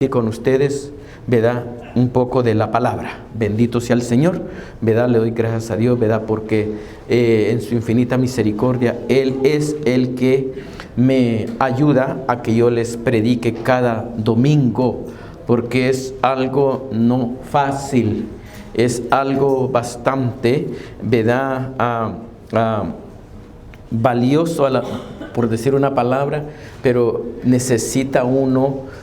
Con ustedes, ¿verdad? Un poco de la palabra. Bendito sea el Señor, ¿verdad? Le doy gracias a Dios, ¿verdad? Porque en su infinita misericordia, Él es el que me ayuda a que yo les predique cada domingo, porque es algo no fácil, es algo bastante, ¿verdad? Valioso, por decir una palabra, pero necesita uno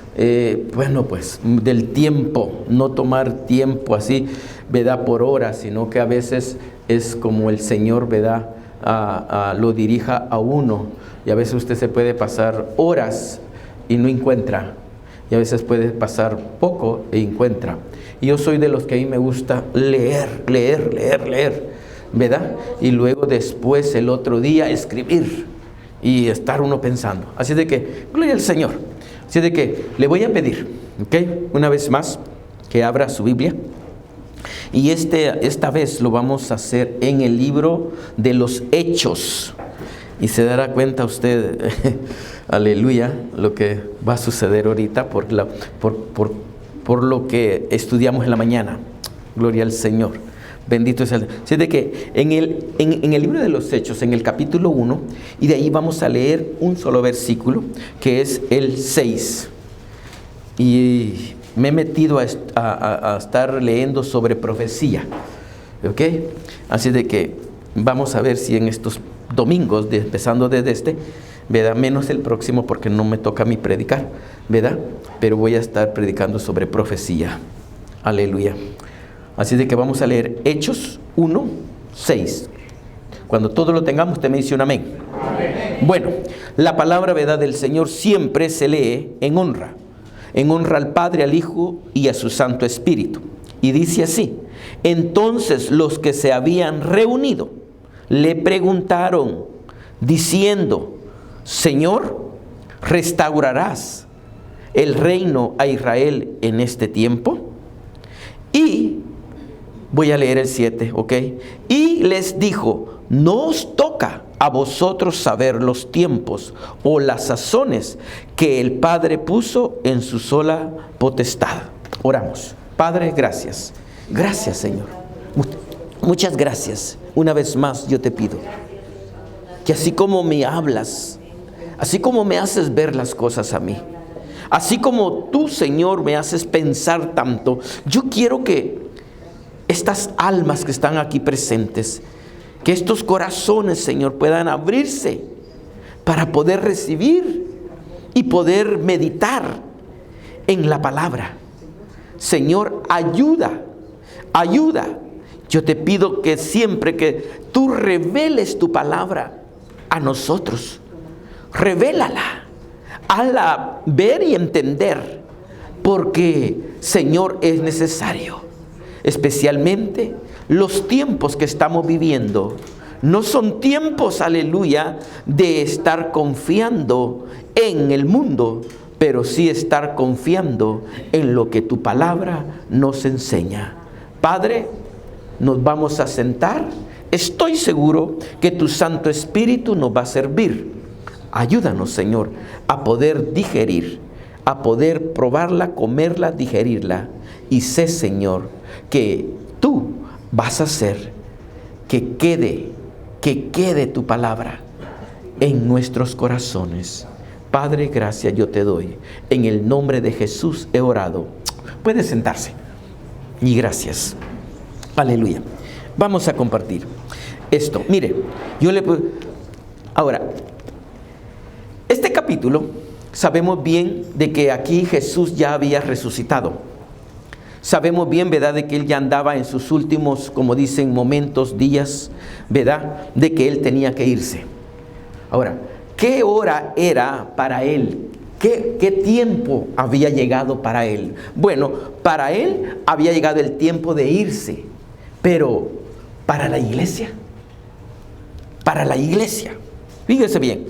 pues del tiempo, no tomar tiempo así, ¿verdad? Por horas, sino que a veces es como el Señor, ¿verdad? Lo dirija a uno, y a veces usted se puede pasar horas y no encuentra, y a veces puede pasar poco e encuentra. Y yo soy de los que a mí me gusta leer, ¿verdad? Y luego después el otro día escribir y estar uno pensando. Así de que, gloria al Señor. Así de que le voy a pedir, ¿ok? Una vez más, que abra su Biblia. Y esta vez lo vamos a hacer en el libro de los Hechos. Y se dará cuenta usted, aleluya, lo que va a suceder ahorita por lo que estudiamos en la mañana. Gloria al Señor. Bendito sea el Señor. Así de que en el libro de los Hechos, en el capítulo 1, y de ahí vamos a leer un solo versículo, que es el 6. Y me he metido a estar leyendo sobre profecía, ¿ok? Así de que vamos a ver si en estos domingos, empezando desde este, ¿verdad? Menos el próximo porque no me toca a mí predicar, ¿verdad? Pero voy a estar predicando sobre profecía. Aleluya. Así de que vamos a leer Hechos 1, 6. Cuando todo lo tengamos, usted me dice un amén. Amén. Bueno, la palabra, ¿verdad?, del Señor siempre se lee en honra al Padre, al Hijo y a su Santo Espíritu. Y dice así: entonces los que se habían reunido le preguntaron, diciendo: Señor, ¿restaurarás el reino a Israel en este tiempo? Y voy a leer el 7, ¿ok? Y les dijo: no os toca a vosotros saber los tiempos o las sazones que el Padre puso en su sola potestad. Oramos. Padre, gracias. Gracias, Señor. Muchas gracias. Una vez más yo te pido que así como me hablas, así como me haces ver las cosas a mí, así como tú, Señor, me haces pensar tanto, yo quiero que estas almas que están aquí presentes, que estos corazones, Señor, puedan abrirse para poder recibir y poder meditar en la palabra. Señor, ayuda. Yo te pido que siempre que tú reveles tu palabra a nosotros, revélala, hazla ver y entender, porque, Señor, es necesario. Especialmente los tiempos que estamos viviendo no son tiempos, aleluya, de estar confiando en el mundo, pero sí estar confiando en lo que tu palabra nos enseña. Padre, nos vamos a sentar. Estoy seguro que tu Santo Espíritu nos va a servir. Ayúdanos, Señor, a poder digerir, a poder probarla, comerla, digerirla. Y sé, Señor, que tú vas a hacer que quede tu palabra en nuestros corazones. Padre, gracias yo te doy. En el nombre de Jesús he orado. Puede sentarse. Y gracias. Aleluya. Vamos a compartir esto. Mire, ahora, este capítulo, sabemos bien de que aquí Jesús ya había resucitado. Sabemos bien, ¿verdad?, de que Él ya andaba en sus últimos, como dicen, momentos, días, ¿verdad?, de que Él tenía que irse. Ahora, ¿qué hora era para Él? ¿Qué tiempo había llegado para Él? Bueno, para Él había llegado el tiempo de irse, pero para la iglesia, fíjese bien,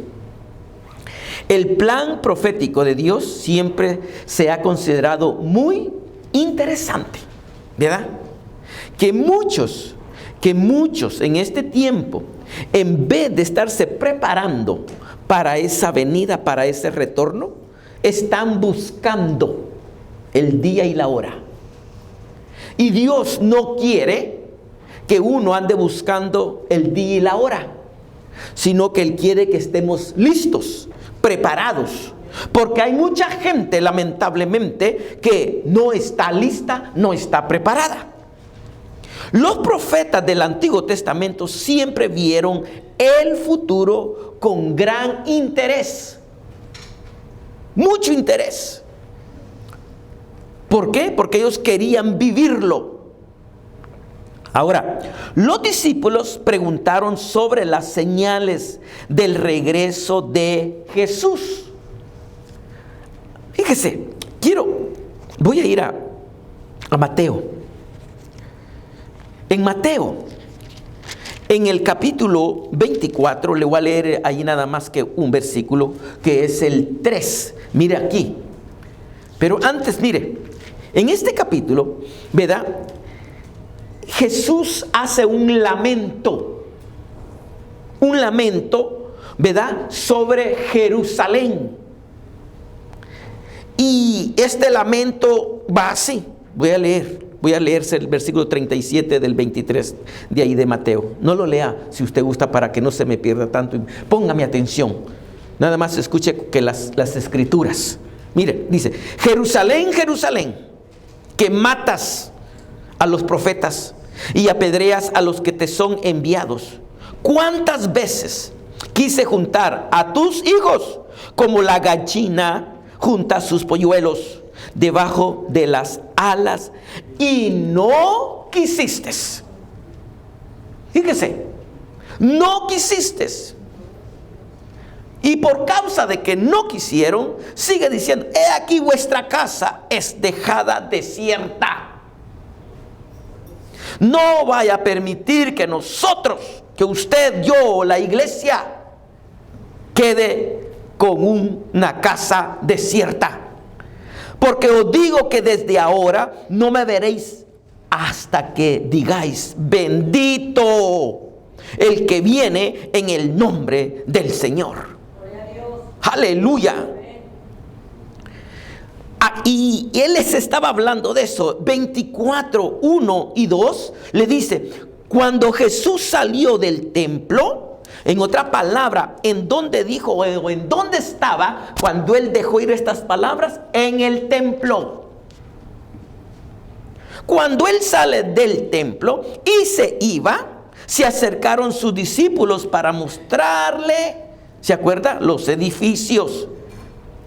el plan profético de Dios siempre se ha considerado muy interesante, ¿verdad? Que muchos en este tiempo, en vez de estarse preparando para esa venida, para ese retorno, están buscando el día y la hora. Y Dios no quiere que uno ande buscando el día y la hora, sino que Él quiere que estemos listos, preparados. Porque hay mucha gente, lamentablemente, que no está lista, no está preparada. Los profetas del Antiguo Testamento siempre vieron el futuro con gran interés. Mucho interés. ¿Por qué? Porque ellos querían vivirlo. Ahora, los discípulos preguntaron sobre las señales del regreso de Jesús. Fíjese, voy a ir a Mateo. En Mateo, en el capítulo 24, le voy a leer ahí nada más que un versículo, que es el 3. Mire aquí. Pero antes, mire, en este capítulo, ¿verdad? Jesús hace un lamento, ¿verdad? Sobre Jerusalén. Y este lamento va así. Voy a leerse el versículo 37 del 23 de ahí de Mateo. No lo lea si usted gusta para que no se me pierda tanto. Póngame atención. Nada más escuche que las escrituras. Mire, dice: Jerusalén, Jerusalén, que matas a los profetas y apedreas a los que te son enviados. ¿Cuántas veces quise juntar a tus hijos como la gallina junta sus polluelos debajo de las alas, y no quisiste? Fíjese, no quisiste. Y por causa de que no quisieron, sigue diciendo: he aquí vuestra casa es dejada desierta. No vaya a permitir que nosotros, que usted, yo, la iglesia, quede con una casa desierta. Porque os digo que desde ahora no me veréis hasta que digáis: bendito el que viene en el nombre del Señor. Aleluya. Y él les estaba hablando de eso. 24, 1 y 2 le dice: cuando Jesús salió del templo, en otra palabra, ¿en dónde dijo o en dónde estaba cuando él dejó ir estas palabras? En el templo. Cuando él sale del templo y se iba, se acercaron sus discípulos para mostrarle, ¿se acuerda? Los edificios.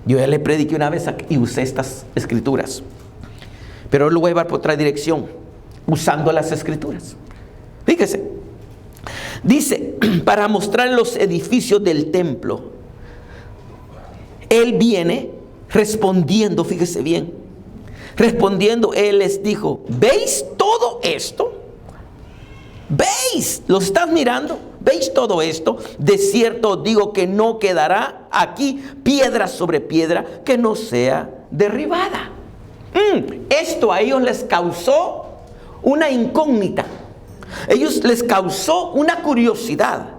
Yo ya le prediqué una vez y usé estas escrituras, pero lo voy a llevar por otra dirección, usando las escrituras. Fíjese, dice, para mostrar los edificios del templo. Él viene respondiendo, fíjese bien, respondiendo, él les dijo: ¿veis todo esto? ¿Veis? ¿Los estás mirando? ¿Veis todo esto? De cierto digo que no quedará aquí piedra sobre piedra que no sea derribada. Esto a ellos les causó una incógnita. Ellos les causó una curiosidad.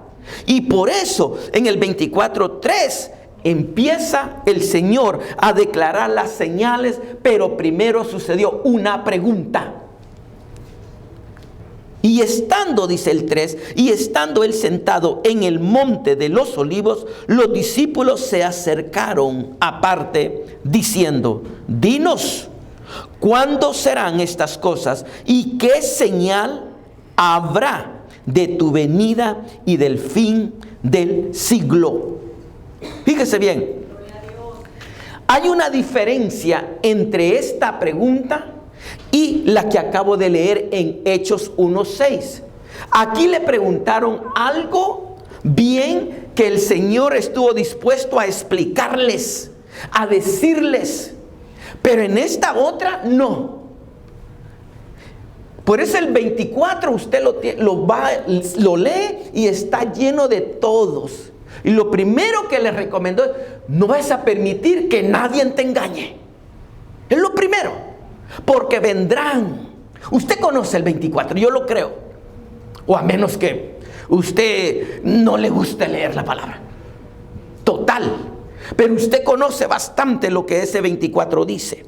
Y por eso en el 24:3 empieza el Señor a declarar las señales, pero primero sucedió una pregunta. Y estando, dice el 3, y estando él sentado en el monte de los olivos, los discípulos se acercaron aparte, diciendo: dinos, ¿cuándo serán estas cosas? ¿Y qué señal habrá de tu venida y del fin del siglo? Fíjese bien, hay una diferencia entre esta pregunta y la que acabo de leer en Hechos 1:6. Aquí le preguntaron algo bien que el Señor estuvo dispuesto a explicarles, a decirles, pero en esta otra no. Por eso el 24 usted lo lee y está lleno de todos. Y lo primero que le recomendó es: no vas a permitir que nadie te engañe. Es lo primero. Porque vendrán. Usted conoce el 24, yo lo creo. O a menos que usted no le guste leer la palabra. Total. Pero usted conoce bastante lo que ese 24 dice.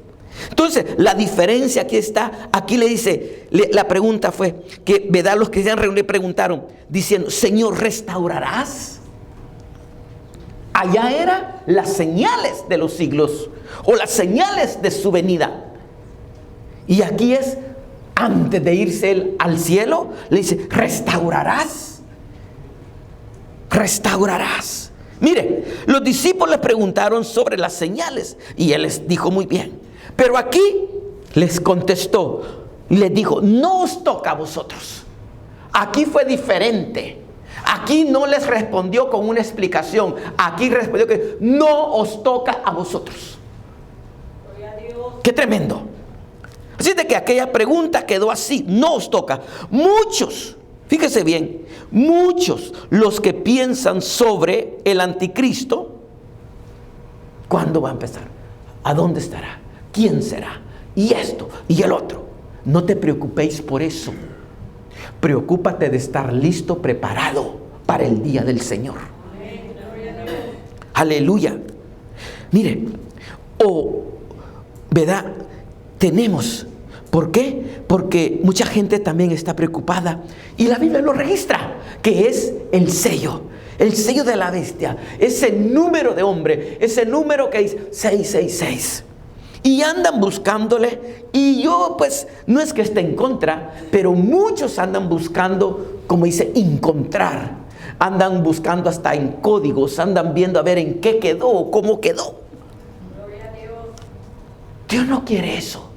Entonces, la diferencia aquí está. Aquí le dice, la pregunta fue que, ¿verdad? Los que se han reunido preguntaron, diciendo, Señor, ¿restaurarás? Allá eran las señales de los siglos, o las señales de su venida. Y aquí es, antes de irse él al cielo, le dice, ¿restaurarás? ¿Restaurarás? Mire, los discípulos le preguntaron sobre las señales y él les dijo muy bien. Pero aquí les contestó y les dijo, no os toca a vosotros. Aquí fue diferente. Aquí no les respondió con una explicación. Aquí respondió que no os toca a vosotros. Qué tremendo. Así de que aquella pregunta quedó así, no os toca. Muchos, fíjese bien, muchos los que piensan sobre el anticristo, ¿cuándo va a empezar? ¿A dónde estará? ¿Quién será? Y esto y el otro. No te preocupéis por eso. Preocúpate de estar listo, preparado para el día del Señor. Aleluya. Mire, ¿verdad? Tenemos. ¿Por qué? Porque mucha gente también está preocupada. Y la Biblia lo registra, que es el sello de la bestia. Ese número de hombre, ese número que es 666. Y andan buscándole, y yo pues no es que esté en contra, pero muchos andan buscando, como dice, encontrar. Andan buscando hasta en códigos, andan viendo a ver en qué quedó, cómo quedó. Gloria a Dios. Dios no quiere eso.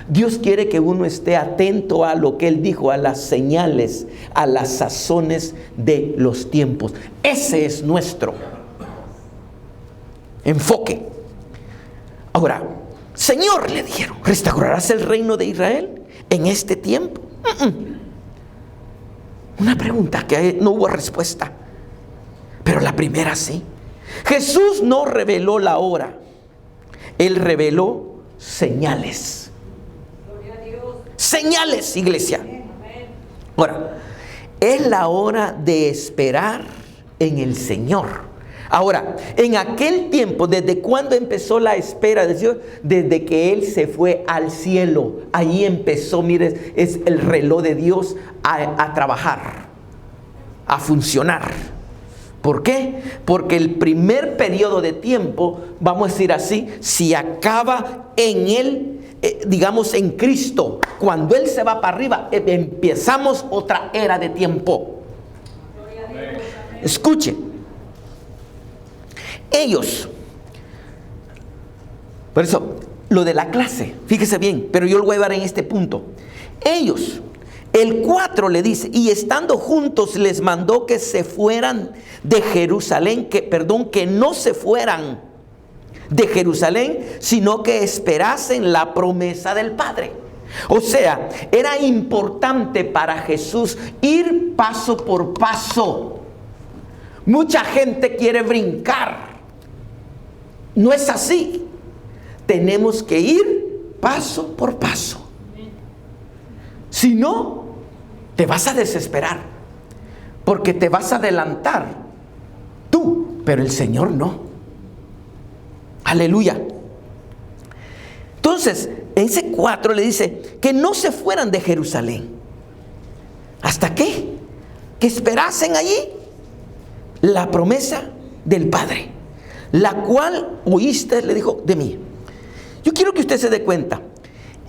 Dios quiere que uno esté atento a lo que Él dijo, a las señales, a las sazones de los tiempos. Ese es nuestro enfoque. Ahora, Señor, le dijeron, ¿restaurarás el reino de Israel en este tiempo? Una pregunta que no hubo respuesta, pero la primera sí. Jesús no reveló la hora, Él reveló señales. Señales, iglesia. Ahora, es la hora de esperar en el Señor. Ahora, en aquel tiempo, ¿desde cuándo empezó la espera de Dios? Desde que Él se fue al cielo. Ahí empezó, mire, es el reloj de Dios a trabajar, a funcionar. ¿Por qué? Porque el primer periodo de tiempo, vamos a decir así, se acaba en Él, digamos en Cristo. Cuando Él se va para arriba, empezamos otra era de tiempo. Escuche. Ellos, por eso, lo de la clase, fíjese bien, pero yo lo voy a llevar en este punto. Ellos, el 4 le dice, y estando juntos les mandó que se fueran de Jerusalén, que no se fueran de Jerusalén, sino que esperasen la promesa del Padre. O sea, era importante para Jesús ir paso por paso. Mucha gente quiere brincar. No es así. Tenemos que ir paso por paso. Si no, te vas a desesperar, porque te vas a adelantar tú, pero el Señor no. Aleluya. Entonces, en ese 4 le dice que no se fueran de Jerusalén. ¿Hasta qué? Que esperasen allí la promesa del Padre, la cual oíste, le dijo, de mí. Yo quiero que usted se dé cuenta.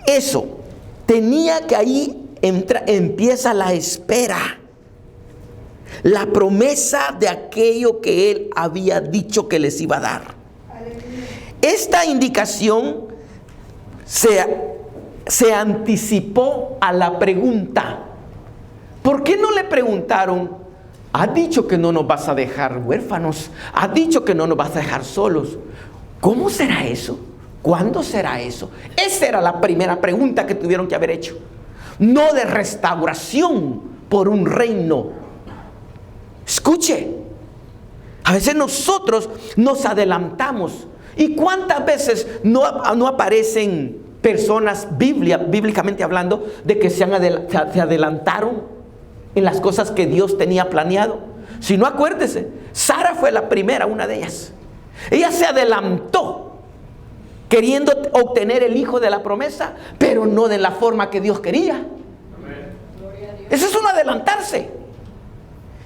Eso tenía que ahí empieza la espera, la promesa de aquello que Él había dicho que les iba a dar. Esta indicación se anticipó a la pregunta. ¿Por qué no le preguntaron? Has dicho que no nos vas a dejar huérfanos. Has dicho que no nos vas a dejar solos. ¿Cómo será eso? ¿Cuándo será eso? Esa era la primera pregunta que tuvieron que haber hecho. No de restauración por un reino. Escuche. A veces nosotros nos adelantamos. ¿Y cuántas veces no aparecen personas, bíblicamente hablando, de que se adelantaron en las cosas que Dios tenía planeado? Si no, acuérdese, Sara fue la primera, una de ellas. Ella se adelantó queriendo obtener el hijo de la promesa, pero no de la forma que Dios quería. Eso es un adelantarse.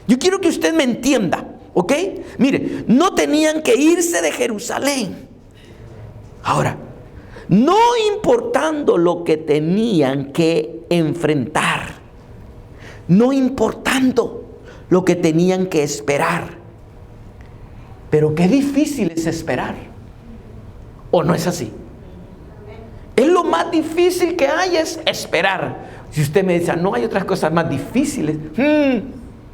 Yo quiero que usted me entienda, ¿ok? Mire, no tenían que irse de Jerusalén. Ahora, no importando lo que tenían que enfrentar, no importando lo que tenían que esperar, pero qué difícil es esperar, ¿o no es así? Es lo más difícil que hay, es esperar. Si usted me dice, no hay otras cosas más difíciles,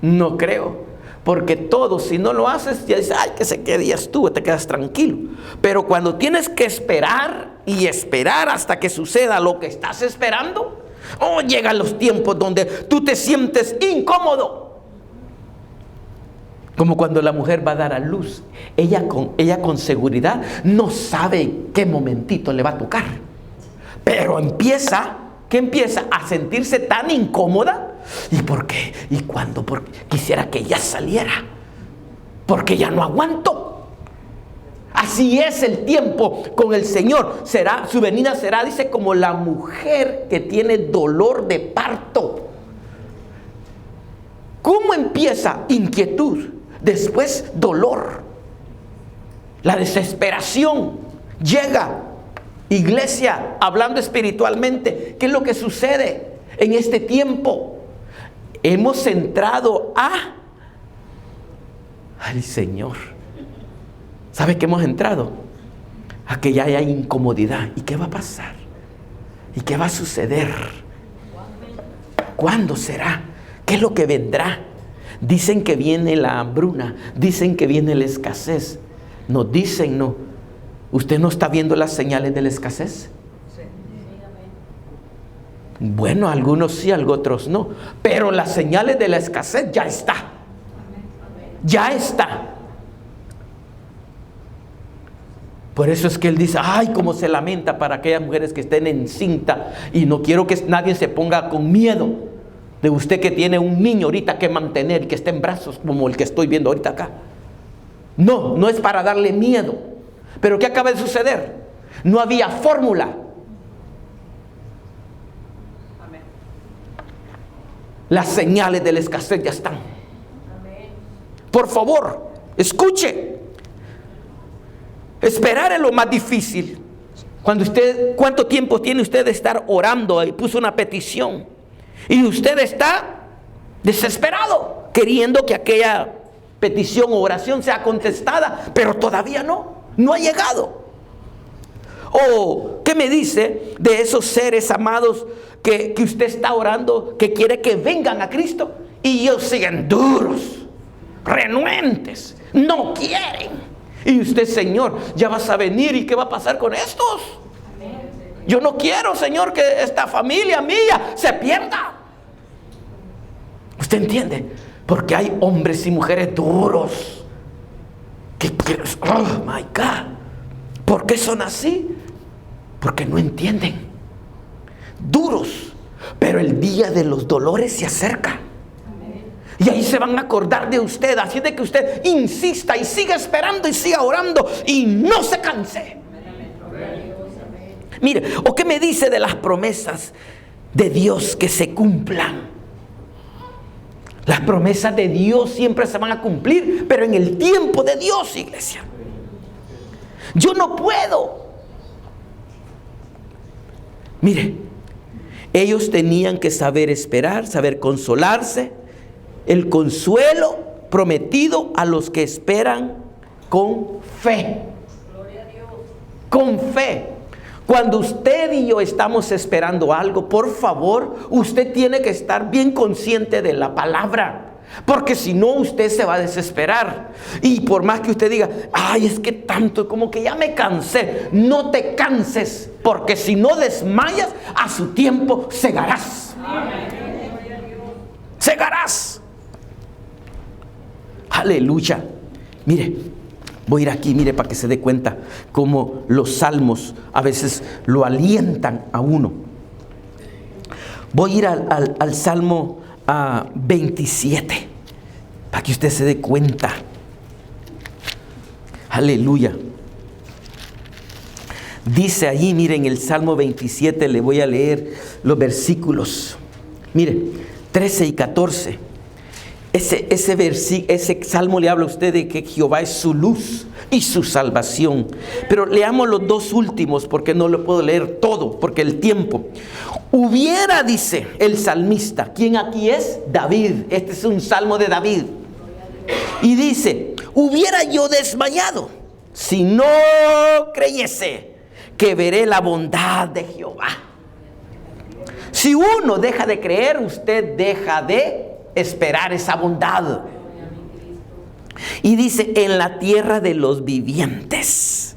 no creo. Porque todo, si no lo haces, ya dices, ay, que se quede, ya estuvo, te quedas tranquilo. Pero cuando tienes que esperar y esperar hasta que suceda lo que estás esperando, llegan los tiempos donde tú te sientes incómodo. Como cuando la mujer va a dar a luz, ella con seguridad no sabe qué momentito le va a tocar. Pero empieza a sentirse tan incómoda. ¿Y por qué? ¿Y cuándo? Porque quisiera que ya saliera, porque ya no aguanto. Así es el tiempo con el Señor. Su venida será, dice, como la mujer que tiene dolor de parto. ¿Cómo empieza? Inquietud, después dolor, la desesperación llega. Iglesia, hablando espiritualmente, ¿qué es lo que sucede en este tiempo? Hemos entrado al Señor. ¿Sabe qué hemos entrado? A que ya haya incomodidad. ¿Y qué va a pasar? ¿Y qué va a suceder? ¿Cuándo será? ¿Qué es lo que vendrá? Dicen que viene la hambruna, dicen que viene la escasez. Nos dicen, no. ¿Usted no está viendo las señales de la escasez? Bueno, algunos sí, otros no. Pero las señales de la escasez ya está. Ya está. Por eso es que él dice, ay, cómo se lamenta para aquellas mujeres que estén encinta. Y no quiero que nadie se ponga con miedo de usted que tiene un niño ahorita que mantener y que esté en brazos como el que estoy viendo ahorita acá. No, no es para darle miedo. Pero ¿qué acaba de suceder? No había fórmula. Las señales de la escasez ya están. Por favor, escuche. Esperar es lo más difícil. ¿Cuánto tiempo tiene usted de estar orando y puso una petición? Y usted está desesperado, queriendo que aquella petición o oración sea contestada, pero todavía no ha llegado. ¿O qué me dice de esos seres amados que usted está orando, que quiere que vengan a Cristo y ellos siguen duros, renuentes, no quieren? Y usted, Señor, ya vas a venir, ¿y qué va a pasar con estos? Yo no quiero, Señor, que esta familia mía se pierda. ¿Usted entiende? Porque hay hombres y mujeres duros oh my God, ¿por qué son así? Porque no entienden. Duros. Pero el día de los dolores se acerca. Y ahí se van a acordar de usted. Así de que usted insista y siga esperando y siga orando y no se canse. Mire, ¿o qué me dice de las promesas de Dios que se cumplan? Las promesas de Dios siempre se van a cumplir, pero en el tiempo de Dios, iglesia. Yo no puedo. Mire, ellos tenían que saber esperar, saber consolarse. El consuelo prometido a los que esperan con fe. Con fe. Cuando usted y yo estamos esperando algo, por favor, usted tiene que estar bien consciente de la palabra. Porque si no, usted se va a desesperar. Y por más que usted diga, ay, es que tanto, como que ya me cansé. No te canses, porque si no desmayas, a su tiempo segarás. Segarás. Aleluya. Mire, voy a ir aquí, mire, para que se dé cuenta cómo los salmos a veces lo alientan a uno. Voy a ir al Salmo 27, para que usted se dé cuenta. Aleluya. Dice allí, miren, el Salmo 27, le voy a leer los versículos. Mire, 13 y 14. Ese salmo le habla a usted de que Jehová es su luz y su salvación. Pero leamos los dos últimos porque no lo puedo leer todo, porque el tiempo. Hubiera, dice el salmista, ¿quién aquí es? David. Este es un salmo de David. Y dice, hubiera yo desmayado si no creyese que veré la bondad de Jehová. Si uno deja de creer, usted deja de esperar esa bondad. Y dice, en la tierra de los vivientes.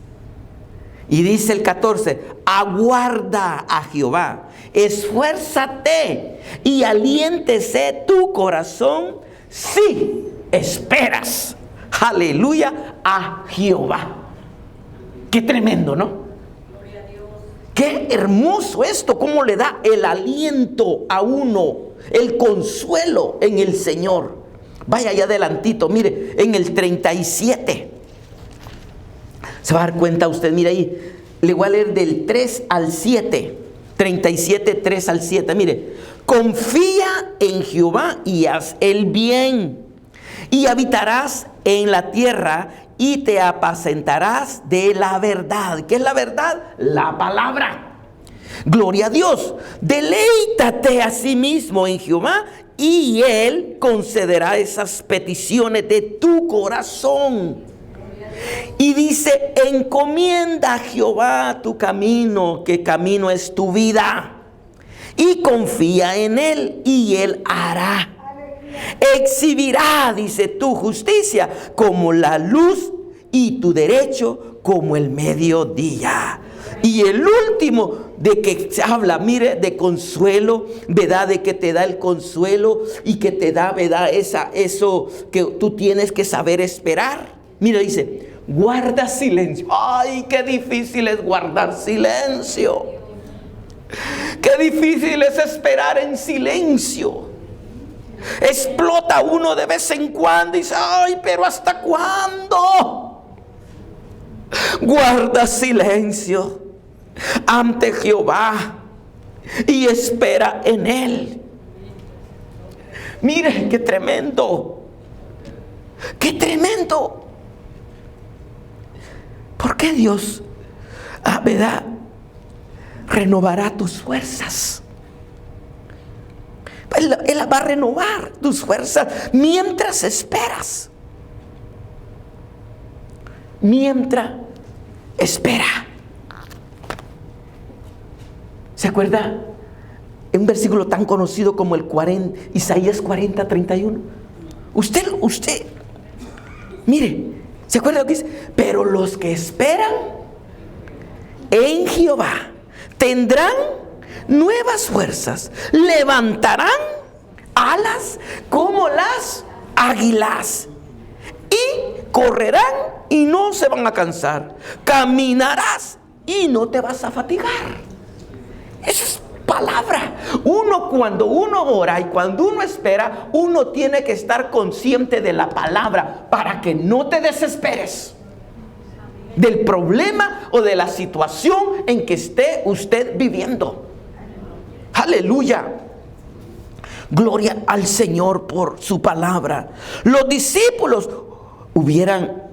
Y dice el 14, aguarda a Jehová, esfuérzate y aliéntese tu corazón si esperas, aleluya, a Jehová. Qué tremendo, ¿no? Qué hermoso esto, cómo le da el aliento a uno, el consuelo en el Señor. Vaya allá adelantito, mire, en el 37. Se va a dar cuenta usted, mire ahí, le voy a leer del 3 al 7. 37, 3 al 7, mire. Confía en Jehová y haz el bien, y habitarás en la tierra y te apacentarás de la verdad. ¿Qué es la verdad? La palabra. Gloria a Dios. Deleítate a sí mismo en Jehová y Él concederá esas peticiones de tu corazón. Y dice, encomienda a Jehová tu camino, que camino es tu vida, y confía en Él y Él hará. Exhibirá, dice, tu justicia como la luz y tu derecho como el mediodía. Y el último de que se habla, mire, de consuelo, ¿verdad? De que te da el consuelo y que te da, ¿verdad? Eso que tú tienes que saber esperar. Mira, dice, guarda silencio. Ay, qué difícil es guardar silencio. Qué difícil es esperar en silencio. Explota uno de vez en cuando y dice, ay, pero ¿hasta cuándo? Guarda silencio ante Jehová y espera en Él. Mire, qué tremendo. Qué tremendo. ¿Por qué Dios, verdad, renovará tus fuerzas? Él va a renovar tus fuerzas mientras esperas. Mientras espera. ¿Se acuerda? Un versículo tan conocido como el 40, Isaías 40, 31. Usted, mire, ¿se acuerda lo que dice? Pero los que esperan en Jehová tendrán nuevas fuerzas, levantarán alas como las águilas y correrán y no se van a cansar, caminarás y no te vas a fatigar. Esa es palabra. Cuando uno ora y cuando uno espera, uno tiene que estar consciente de la palabra para que no te desesperes del problema o de la situación en que esté usted viviendo. Aleluya. Gloria al Señor por su palabra. Los discípulos hubieran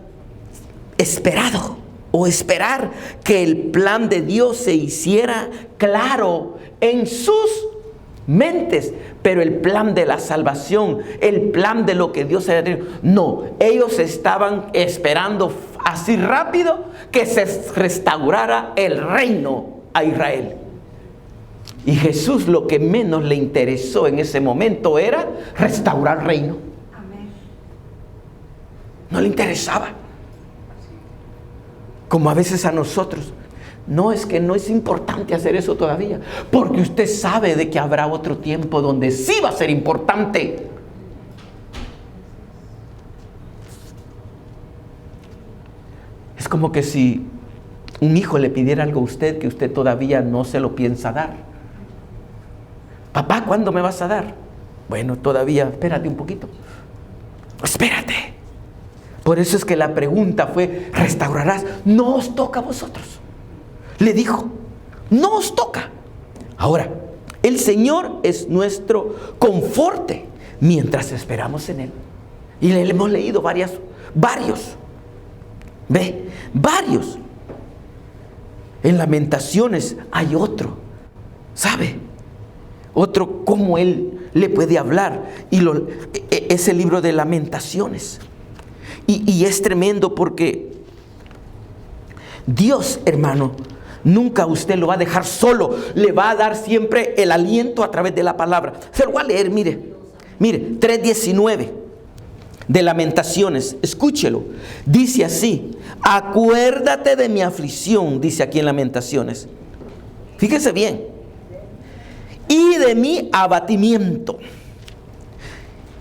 esperado o esperar que el plan de Dios se hiciera claro en sus mentes, pero el plan de la salvación, el plan de lo que Dios había tenido, no, ellos estaban esperando así rápido que se restaurara el reino a Israel. Y Jesús lo que menos le interesó en ese momento era restaurar el reino. No le interesaba. Como a veces a nosotros. No, es que no es importante hacer eso todavía, porque usted sabe de que habrá otro tiempo donde sí va a ser importante. Es como que si un hijo le pidiera algo a usted que usted todavía no se lo piensa dar. Papá, ¿cuándo me vas a dar? Bueno, todavía, espérate un poquito. Espérate. Por eso es que la pregunta fue, ¿restaurarás? No os toca a vosotros. le dijo, no os toca. Ahora, el Señor es nuestro conforte mientras esperamos en Él. Y le hemos leído varios. Varios. En Lamentaciones hay otro, ¿sabe? Otro, cómo Él le puede hablar. Y es el libro de Lamentaciones. Y es tremendo porque Dios, hermano, nunca usted lo va a dejar solo. Le va a dar siempre el aliento a través de la palabra. Se lo voy a leer, mire, 3:19 de Lamentaciones. Escúchelo. Dice así: acuérdate de mi aflicción, dice aquí en Lamentaciones. Fíjese bien. Y de mi abatimiento,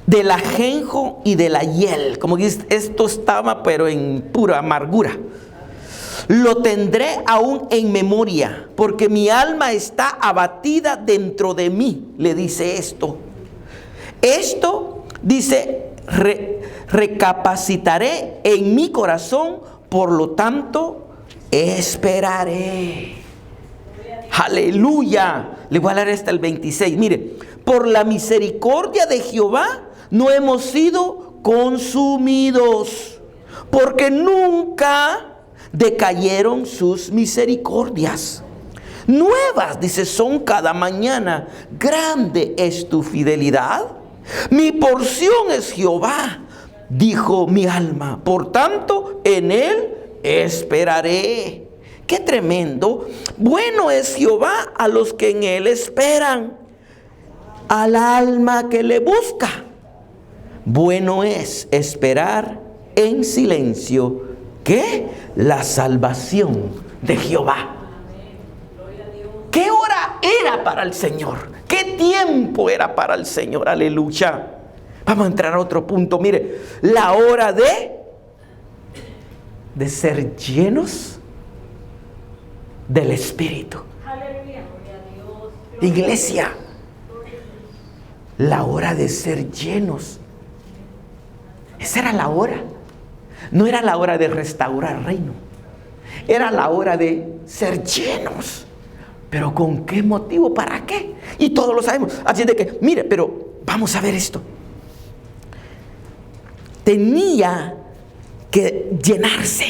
del ajenjo y de la hiel. Como dice, esto estaba pero en pura amargura. Lo tendré aún en memoria, porque mi alma está abatida dentro de mí. Le dice esto. Esto, dice, recapacitaré en mi corazón, por lo tanto, esperaré. Aleluya. Le voy a leer hasta el 26. Mire, por la misericordia de Jehová no hemos sido consumidos, porque nunca decayeron sus misericordias. Nuevas, dice, son cada mañana. Grande es tu fidelidad. Mi porción es Jehová, dijo mi alma, por tanto en Él esperaré. ¡Qué tremendo! Bueno es Jehová a los que en Él esperan, al alma que le busca. Bueno es esperar en silencio, ¿qué? La salvación de Jehová. ¿Qué hora era para el Señor? ¿Qué tiempo era para el Señor? Aleluya. Vamos a entrar a otro punto. Mire, la hora de ser llenos del Espíritu. Iglesia, la hora de ser llenos. Esa era la hora. No era la hora de restaurar el reino. Era la hora de ser llenos. ¿Pero con qué motivo? ¿Para qué? Y todos lo sabemos. Así de que, mire, pero vamos a ver esto. Tenía que llenarse.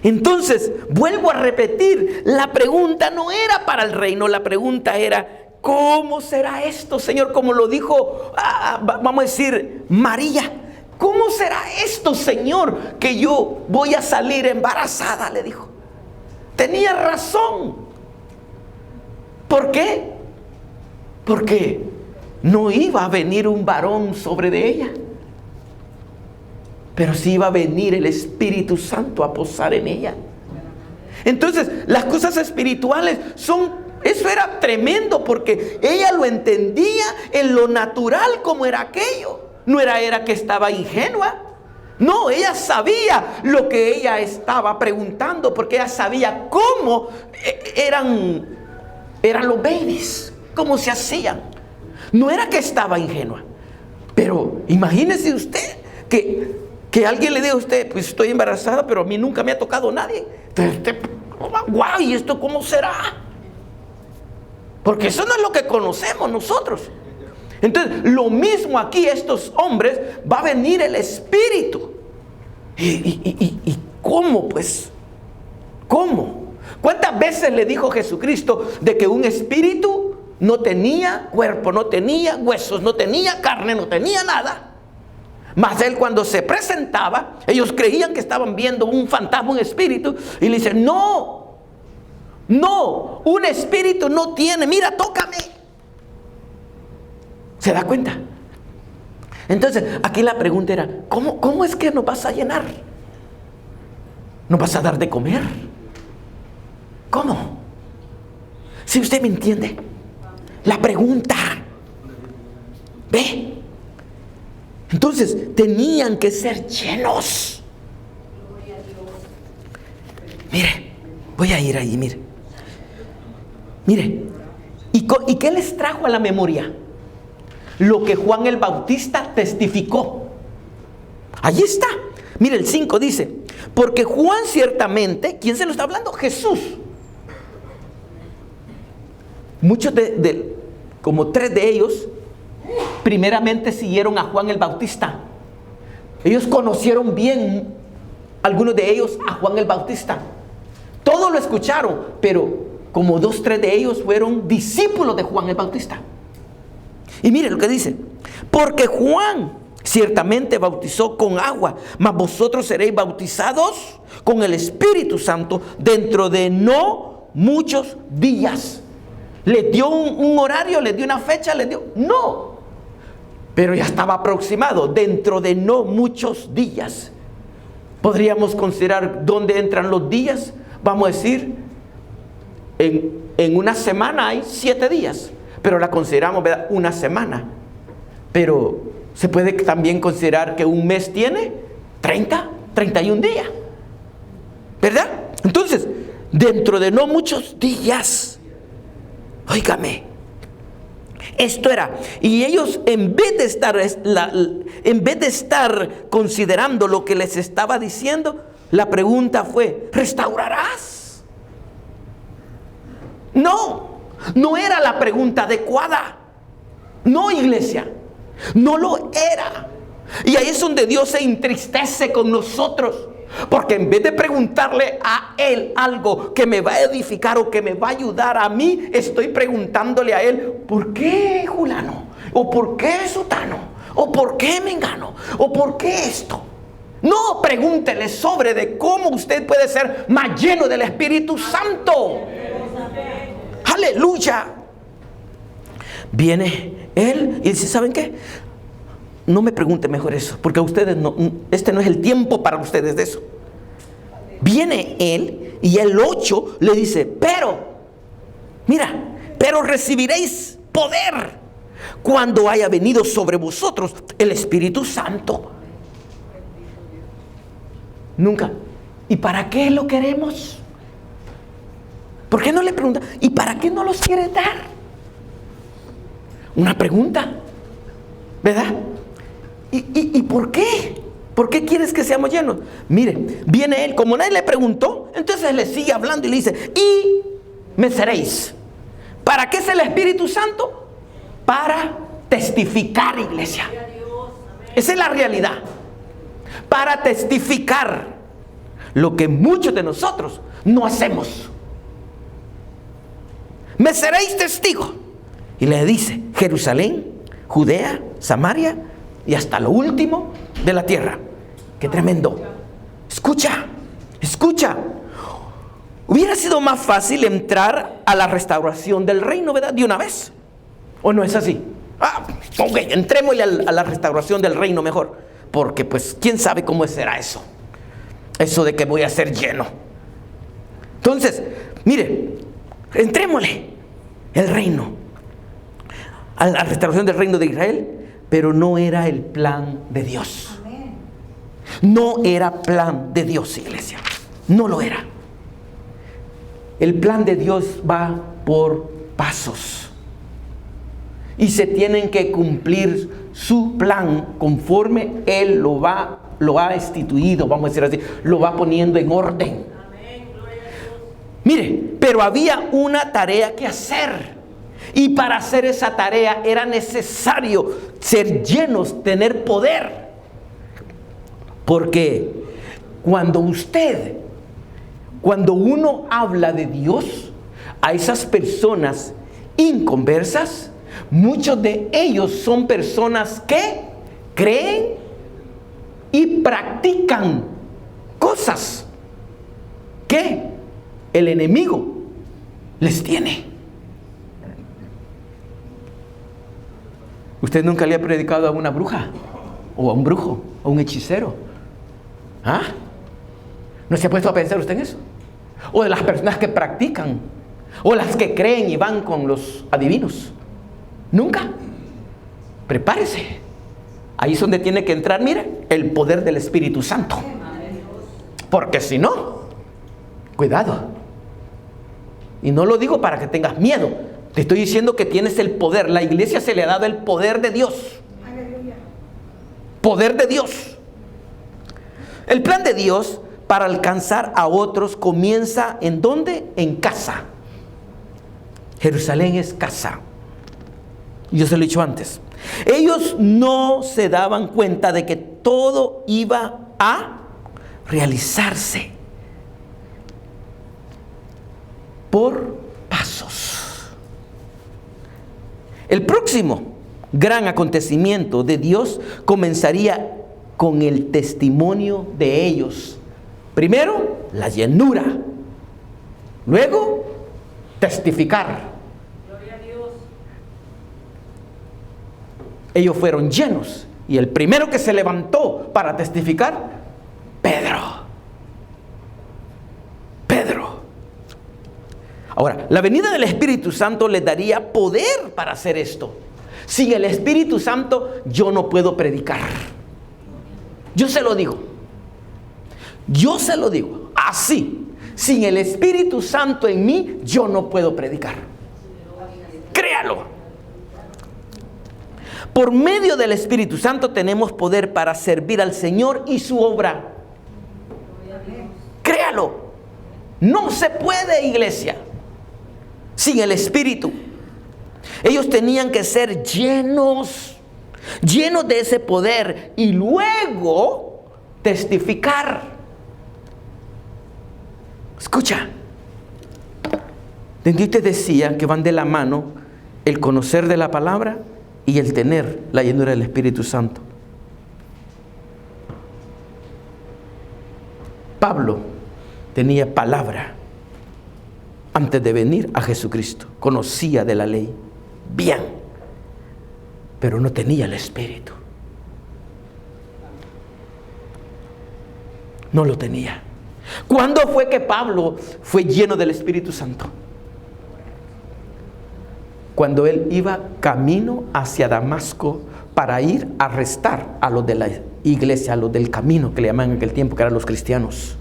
Entonces, vuelvo a repetir, la pregunta no era para el reino, la pregunta era, ¿cómo será esto, Señor? Como lo dijo, vamos a decir, María. ¿Cómo será esto, Señor, que yo voy a salir embarazada? Le dijo. Tenía razón. ¿Por qué? Porque no iba a venir un varón sobre de ella, pero sí iba a venir el Espíritu Santo a posar en ella. Entonces, las cosas espirituales eso era tremendo, porque ella lo entendía en lo natural como era aquello. No era que estaba ingenua. No, ella sabía lo que ella estaba preguntando, porque ella sabía cómo eran los babies, cómo se hacían. No era que estaba ingenua. Pero imagínese usted que alguien le diga a usted, pues estoy embarazada, pero a mí nunca me ha tocado nadie. Entonces guau, ¿y esto cómo será? Porque eso no es lo que conocemos nosotros. Entonces, lo mismo aquí, estos hombres, va a venir el Espíritu. ¿Y cómo, pues? ¿Cómo? ¿Cuántas veces le dijo Jesucristo de que un espíritu no tenía cuerpo, no tenía huesos, no tenía carne, no tenía nada? Mas Él, cuando se presentaba, ellos creían que estaban viendo un fantasma, un espíritu, y le dicen, no, un espíritu no tiene, mira, tócame. ¿Se da cuenta? Entonces, aquí la pregunta era, ¿cómo es que nos vas a llenar? ¿Nos vas a dar de comer? ¿Cómo? Si usted me entiende, la pregunta, ¿ve? Entonces, tenían que ser llenos. Mire, voy a ir ahí, mire. ¿Y qué les trajo a la memoria? Lo que Juan el Bautista testificó. Allí está. Mire, el 5 dice, porque Juan ciertamente, ¿quién se lo está hablando? Jesús. muchos como 3 de ellos, primeramente siguieron a Juan el Bautista. Ellos conocieron bien, algunos de ellos, a Juan el Bautista. Todos lo escucharon, pero como 2, 3 de ellos fueron discípulos de Juan el Bautista. Y mire lo que dice: porque Juan ciertamente bautizó con agua, mas vosotros seréis bautizados con el Espíritu Santo dentro de no muchos días. ¿Les dio un horario? ¿Les dio una fecha? ¿Les dio? No. Pero ya estaba aproximado, dentro de no muchos días. Podríamos considerar dónde entran los días. Vamos a decir, en una semana hay 7 días, pero la consideramos, ¿verdad?, una semana. Pero se puede también considerar que un mes tiene 31 días, ¿verdad? Entonces, dentro de no muchos días, óigame, esto era. Y ellos, en vez de estar considerando lo que les estaba diciendo, la pregunta fue: ¿restaurarás? No era la pregunta adecuada. No, iglesia, no lo era. Y ahí es donde Dios se entristece con nosotros, porque en vez de preguntarle a Él algo que me va a edificar o que me va a ayudar a mí, estoy preguntándole a Él: ¿por qué fulano? ¿O por qué sutano? ¿O por qué mengano? ¿O por qué esto? No, pregúntele sobre de cómo usted puede ser más lleno del Espíritu Santo. Aleluya. Viene Él y dice: ¿saben qué? No me pregunte mejor eso, porque a ustedes no, este no es el tiempo para ustedes de eso. Viene Él y el 8 le dice: pero recibiréis poder cuando haya venido sobre vosotros el Espíritu Santo. Nunca. ¿Y para qué lo queremos? ¿Por qué no le pregunta? ¿Y para qué no los quiere dar? Una pregunta, ¿verdad? ¿Y por qué? ¿Por qué quieres que seamos llenos? Mire, viene Él, como nadie le preguntó, entonces le sigue hablando y le dice: y me seréis. ¿Para qué es el Espíritu Santo? Para testificar, iglesia. Esa es la realidad. Para testificar lo que muchos de nosotros no hacemos. Me seréis testigo. Y le dice: Jerusalén, Judea, Samaria y hasta lo último de la tierra. ¡Qué tremendo! Escucha. Hubiera sido más fácil entrar a la restauración del reino, ¿verdad?, de una vez. ¿O no es así? Ok, entrémosle a la restauración del reino mejor. Porque pues, ¿quién sabe cómo será eso? Eso de que voy a ser lleno. Entonces, mire, entrémosle el reino, a la restauración del reino de Israel. Pero no era el plan de Dios. No era plan de Dios, iglesia. No lo era. El plan de Dios va por pasos. Y se tienen que cumplir su plan conforme Él lo ha instituido, vamos a decir así, lo va poniendo en orden. Mire, pero había una tarea que hacer. Y para hacer esa tarea era necesario ser llenos, tener poder. Porque cuando uno habla de Dios a esas personas inconversas, muchos de ellos son personas que creen y practican cosas que el enemigo les tiene. ¿Usted nunca le ha predicado a una bruja? ¿O a un brujo? ¿O a un hechicero? ¿No se ha puesto a pensar usted en eso? ¿O de las personas que practican? ¿O las que creen y van con los adivinos? ¿Nunca? Prepárese. Ahí es donde tiene que entrar, mire, el poder del Espíritu Santo. Porque si no, cuidado. Y no lo digo para que tengas miedo. Te estoy diciendo que tienes el poder. La iglesia se le ha dado el poder de Dios. Poder de Dios. El plan de Dios para alcanzar a otros comienza ¿en dónde? En casa. Jerusalén es casa. Yo se lo he dicho antes. Ellos no se daban cuenta de que todo iba a realizarse por pasos. El próximo gran acontecimiento de Dios comenzaría con el testimonio de ellos. Primero, la llenura. Luego, testificar. Gloria a Dios. Ellos fueron llenos. Y el primero que se levantó para testificar, Pedro. Ahora, la venida del Espíritu Santo les daría poder para hacer esto. Sin el Espíritu Santo yo no puedo predicar. Yo se lo digo. Así. Sin el Espíritu Santo en mí, yo no puedo predicar. Créalo. Por medio del Espíritu Santo tenemos poder para servir al Señor y su obra. Créalo. No se puede, iglesia, sin el Espíritu. Ellos tenían que ser llenos de ese poder y luego testificar. Escucha, donde te decía que van de la mano el conocer de la palabra y el tener la llenura del Espíritu Santo. Pablo tenía palabra antes de venir a Jesucristo, conocía de la ley bien, pero no tenía el Espíritu. No lo tenía. ¿Cuándo fue que Pablo fue lleno del Espíritu Santo? Cuando él iba camino hacia Damasco para ir a arrestar a los de la iglesia, a los del camino que le llamaban en aquel tiempo, que eran los cristianos.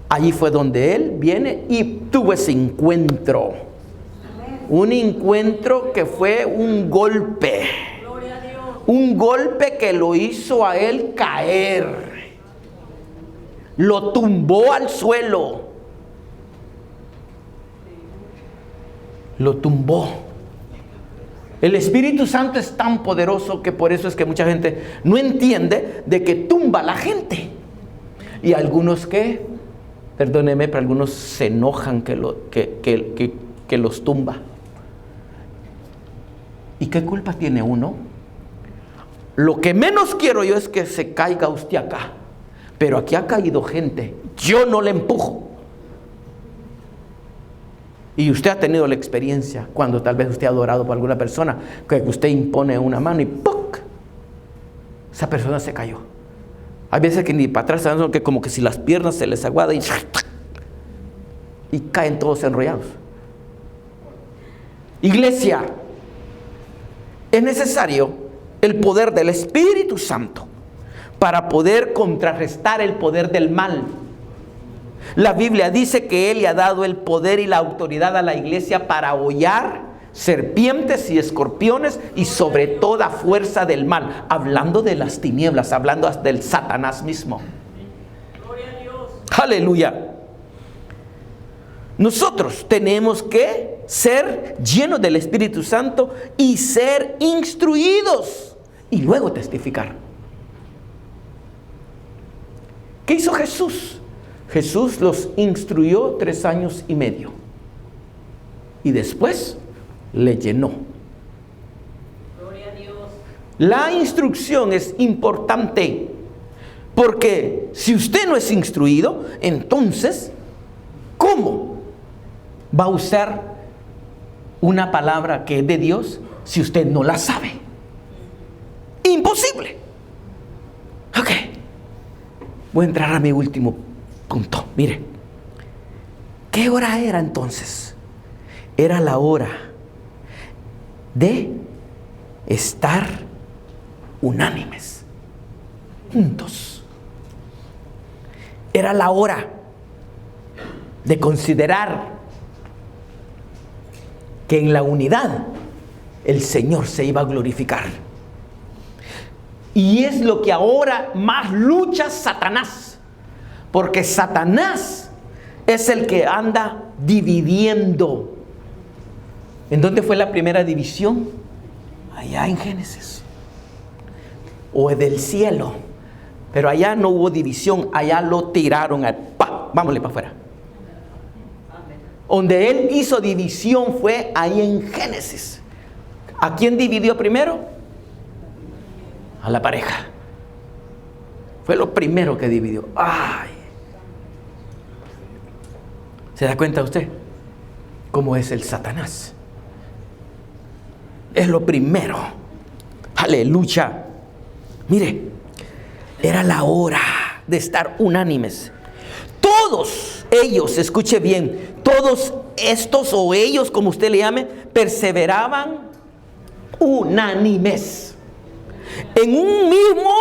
Allí fue donde él viene y tuvo ese encuentro. Un encuentro que fue un golpe. Un golpe que lo hizo a él caer. Lo tumbó al suelo. Lo tumbó. El Espíritu Santo es tan poderoso que por eso es que mucha gente no entiende de que tumba a la gente. Y algunos que, perdóneme, pero algunos se enojan que los tumba. ¿Y qué culpa tiene uno? Lo que menos quiero yo es que se caiga usted acá. Pero aquí ha caído gente. Yo no le empujo. Y usted ha tenido la experiencia cuando tal vez usted ha adorado por alguna persona, que usted impone una mano y ¡puc! Esa persona se cayó. Hay veces que ni para atrás, sino que como que si las piernas se les aguadan y caen todos enrollados. Iglesia, es necesario el poder del Espíritu Santo para poder contrarrestar el poder del mal. La Biblia dice que Él le ha dado el poder y la autoridad a la iglesia para hollar serpientes y escorpiones y sobre toda fuerza del mal, hablando de las tinieblas, hablando del Satanás mismo. Gloria a Dios. Aleluya. Nosotros tenemos que ser llenos del Espíritu Santo y ser instruidos y luego testificar. ¿Qué hizo Jesús? Jesús los instruyó 3 años y medio y después le llenó. Gloria a Dios. La instrucción es importante porque si usted no es instruido, entonces, ¿cómo va a usar una palabra que es de Dios si usted no la sabe? Imposible. Ok. Voy a entrar a mi último punto. Mire, ¿qué hora era entonces? Era la hora de estar unánimes, juntos. Era la hora de considerar que en la unidad el Señor se iba a glorificar. Y es lo que ahora más lucha Satanás, porque Satanás es el que anda dividiendo ¿En dónde fue la primera división? Allá en Génesis. O del cielo. Pero allá no hubo división, allá lo tiraron vámonos para afuera. Donde él hizo división fue ahí en Génesis. ¿A quién dividió primero? A la pareja. Fue lo primero que dividió. ¡Ay! ¿Se da cuenta usted cómo es el Satanás? Es lo primero. Aleluya. Mire, era la hora de estar unánimes. Todos ellos, escuche bien, todos estos o ellos, como usted le llame, perseveraban unánimes en un mismo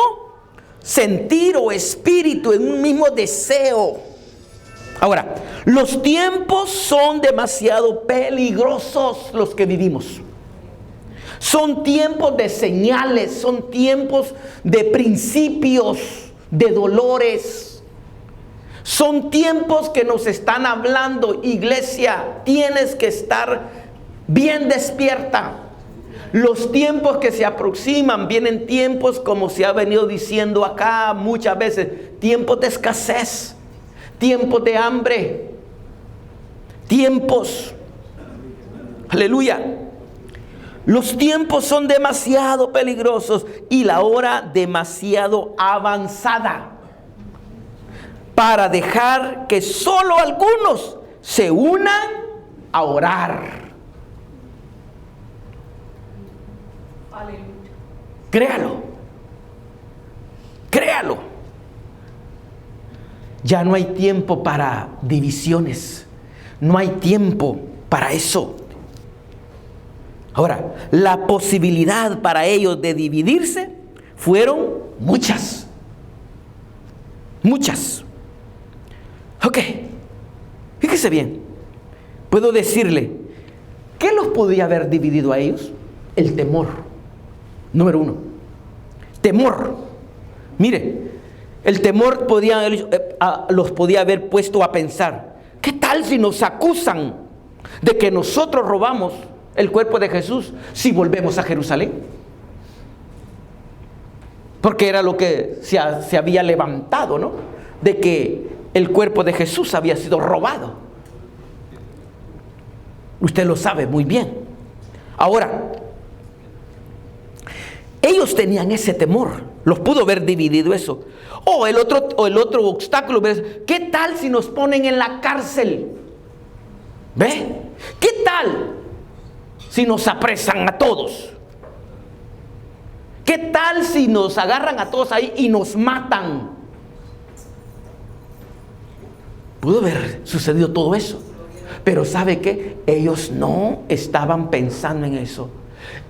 sentir o espíritu, en un mismo deseo. Ahora, los tiempos son demasiado peligrosos los que vivimos. Son tiempos de señales, son tiempos de principios, de dolores. Son tiempos que nos están hablando, iglesia, tienes que estar bien despierta. Los tiempos que se aproximan, vienen tiempos como se ha venido diciendo acá muchas veces, tiempos de escasez, tiempos de hambre, tiempos, aleluya. Los tiempos son demasiado peligrosos y la hora demasiado avanzada para dejar que solo algunos se unan a orar. Aleluya. Créalo. Créalo. Ya no hay tiempo para divisiones. No hay tiempo para eso. Ahora, la posibilidad para ellos de dividirse fueron muchas. Muchas. Ok. Fíjese bien. Puedo decirle, ¿qué los podía haber dividido a ellos? El temor. Número uno. Temor. Mire, el temor los podía haber puesto a pensar, ¿qué tal si nos acusan de que nosotros robamos el cuerpo de Jesús si volvemos a Jerusalén? Porque era lo que se había levantado, ¿no? De que el cuerpo de Jesús había sido robado. Usted lo sabe muy bien. Ahora, ellos tenían ese temor. Los pudo haber dividido eso. O el otro obstáculo, ¿qué tal si nos ponen en la cárcel? ¿Ve? ¿Qué tal si nos apresan a todos? ¿Qué tal si nos agarran a todos ahí y nos matan? Pudo haber sucedido todo eso. Pero ¿sabe qué? Ellos no estaban pensando en eso.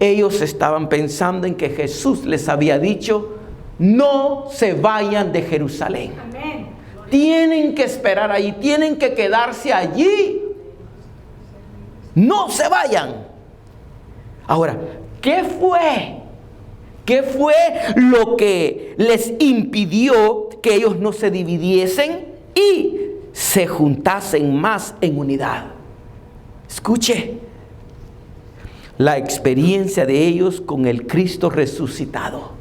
Ellos estaban pensando en que Jesús les había dicho, no se vayan de Jerusalén. Amén. Tienen que esperar allí, tienen que quedarse allí. No se vayan. Ahora, ¿qué fue? ¿Qué fue lo que les impidió que ellos no se dividiesen y se juntasen más en unidad? Escuche, la experiencia de ellos con el Cristo resucitado.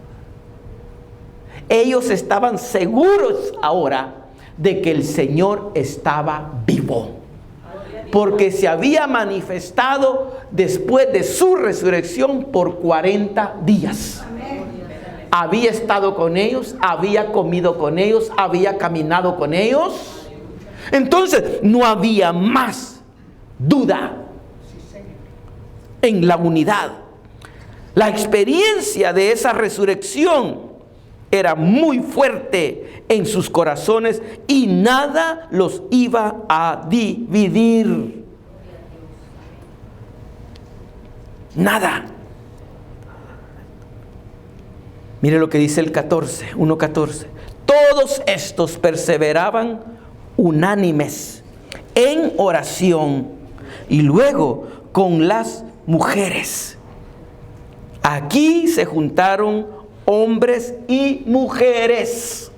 Ellos estaban seguros ahora de que el Señor estaba vivo, porque se había manifestado después de su resurrección por 40 días. Había estado con ellos, había comido con ellos, había caminado con ellos. Entonces no había más duda en la unidad. La experiencia de esa resurrección era muy fuerte en sus corazones y nada los iba a dividir. Nada. Mire lo que dice el 1:14. Todos estos perseveraban unánimes en oración y luego con las mujeres. Aquí se juntaron hombres y mujeres.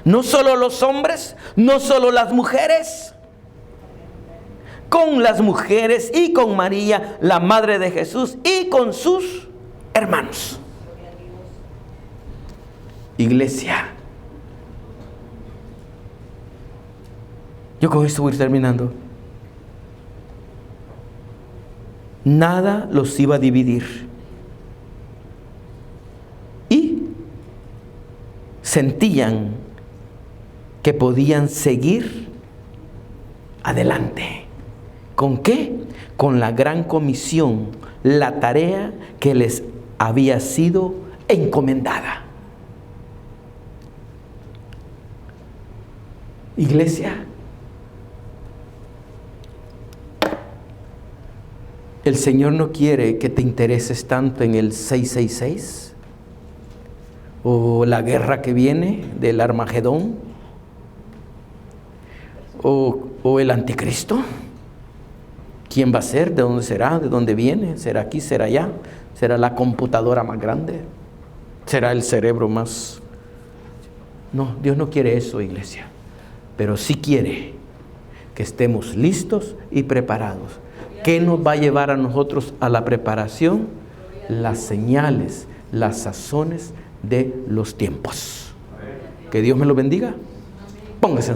No solo los hombres, no solo las mujeres. con las mujeres y con María, la madre de Jesús, y con sus hermanos. Iglesia, yo con esto voy terminando. Nada los iba a dividir. Y sentían que podían seguir adelante. ¿Con qué? Con la gran comisión, la tarea que les había sido encomendada. Iglesia, el Señor no quiere que te intereses tanto en el 666 o la guerra que viene del Armagedón o el anticristo. ¿Quién va a ser? ¿De dónde será? ¿De dónde viene? ¿Será aquí? ¿Será allá? ¿Será la computadora más grande? ¿Será el cerebro más? No, Dios no quiere eso, iglesia. Pero sí quiere que estemos listos y preparados. ¿Qué nos va a llevar a nosotros a la preparación? Las señales, las sazones de los tiempos. Que Dios me lo bendiga. Póngase.